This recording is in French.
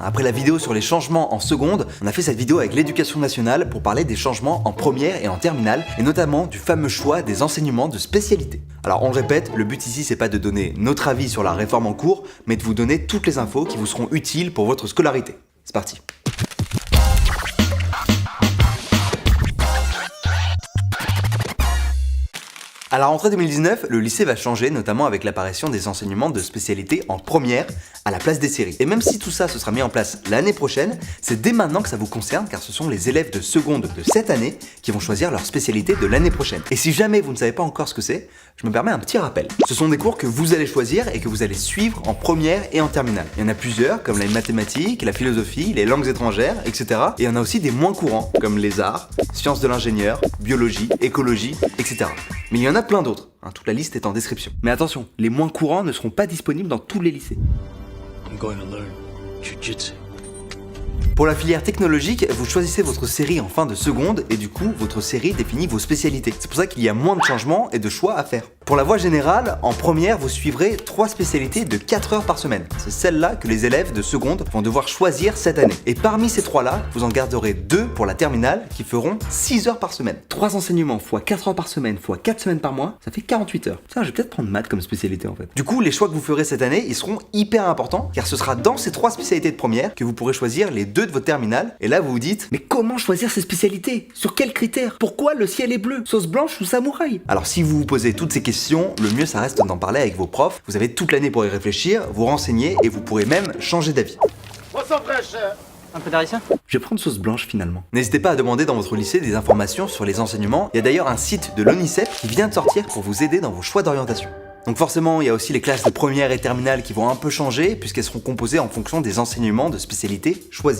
Après la vidéo sur les changements en seconde, on a fait cette vidéo avec l'éducation nationale pour parler des changements en première et en terminale, et notamment du fameux choix des enseignements de spécialité. Alors on le répète, le but ici c'est pas de donner notre avis sur la réforme en cours, mais de vous donner toutes les infos qui vous seront utiles pour votre scolarité. C'est parti. À la rentrée 2019, le lycée va changer, notamment avec l'apparition des enseignements de spécialité en première à la place des séries. Et même si tout ça se sera mis en place l'année prochaine, c'est dès maintenant que ça vous concerne, car ce sont les élèves de seconde de cette année qui vont choisir leur spécialité de l'année prochaine. Et si jamais vous ne savez pas encore ce que c'est, je me permets un petit rappel. Ce sont des cours que vous allez choisir et que vous allez suivre en première et en terminale. Il y en a plusieurs, comme les mathématiques, la philosophie, les langues étrangères, etc. Et il y en a aussi des moins courants, comme les arts, sciences de l'ingénieur, biologie, écologie, etc. Mais il y en a plein d'autres, toute la liste est en description. Mais attention, les moins courants ne seront pas disponibles dans tous les lycées. I'm going to learn jujitsu. Pour la filière technologique, vous choisissez votre série en fin de seconde et du coup, votre série définit vos spécialités. C'est pour ça qu'il y a moins de changements et de choix à faire. Pour la voie générale, en première, vous suivrez 3 spécialités de 4 heures par semaine. C'est celle-là que les élèves de seconde vont devoir choisir cette année. Et parmi ces 3-là, vous en garderez 2 pour la terminale qui feront 6 heures par semaine. 3 enseignements x 4 heures par semaine x 4 semaines par mois, ça fait 48 heures. Ça, je vais peut-être prendre maths comme spécialité en fait. Du coup, les choix que vous ferez cette année, ils seront hyper importants car ce sera dans ces 3 spécialités de première que vous pourrez choisir les 2 de votre terminale. Et là, vous vous dites, mais comment choisir ces spécialités? Sur quels critères? Pourquoi le ciel est bleu? Sauce blanche ou samouraï? Alors si vous vous posez toutes ces questions, le mieux ça reste d'en parler avec vos profs. Vous avez toute l'année pour y réfléchir, vous renseigner et vous pourrez même changer d'avis. Un peu d'harissa? Je vais prendre sauce blanche finalement. N'hésitez pas à demander dans votre lycée des informations sur les enseignements. Il y a d'ailleurs un site de l'ONICEP qui vient de sortir pour vous aider dans vos choix d'orientation. Donc forcément, il y a aussi les classes de première et terminale qui vont un peu changer puisqu'elles seront composées en fonction des enseignements de spécialité choisis.